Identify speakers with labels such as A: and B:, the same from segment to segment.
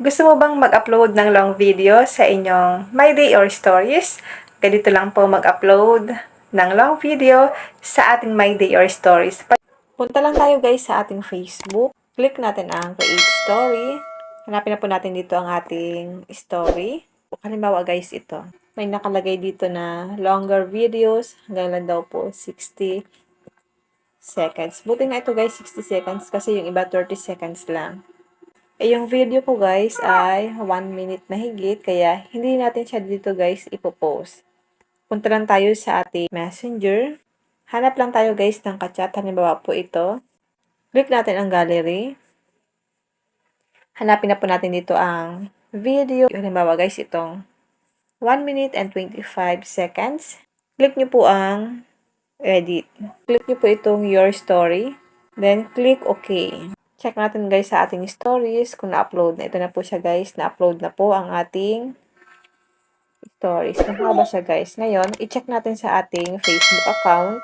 A: Gusto mo bang mag-upload ng long video sa inyong My Day or Stories? Ganito lang po mag-upload ng long video sa ating My Day or Stories. Punta lang tayo guys sa ating Facebook. Click natin ang Create Story. Hanapin na po natin dito ang ating story. Halimbawa guys ito. May nakalagay dito na longer videos. Hanggang lang daw po 60 seconds. Buti nga ito guys 60 seconds kasi yung iba 30 seconds lang. Yung video ko guys ay 1 minute na higit kaya hindi natin siya dito guys ipopost. Punta lang tayo sa ating messenger. Hanap lang tayo guys ng kachat. Halimbawa po ito. Click natin ang gallery. Hanapin na po natin dito ang video. Halimbawa guys itong 1 minute and 25 seconds. Click nyo po ang edit. Click nyo po itong your story. Then click OK. Check natin guys sa ating stories kung na-upload na. Ito na po siya guys. Na-upload na po ang ating stories. Nakaba siya guys. Ngayon, i-check natin sa ating Facebook account.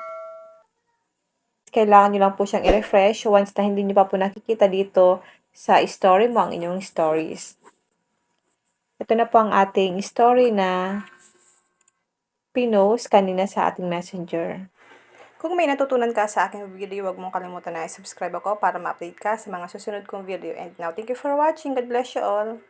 A: Kailangan nyo lang po siyang i-refresh once na hindi nyo pa po nakikita dito sa story mo ang inyong stories. Ito na po ang ating story na pinost kanina sa ating messenger. Kung may natutunan ka sa aking video, huwag mong kalimutan na i-subscribe ako para ma-update ka sa mga susunod kong video. And now, thank you for watching. God bless you all.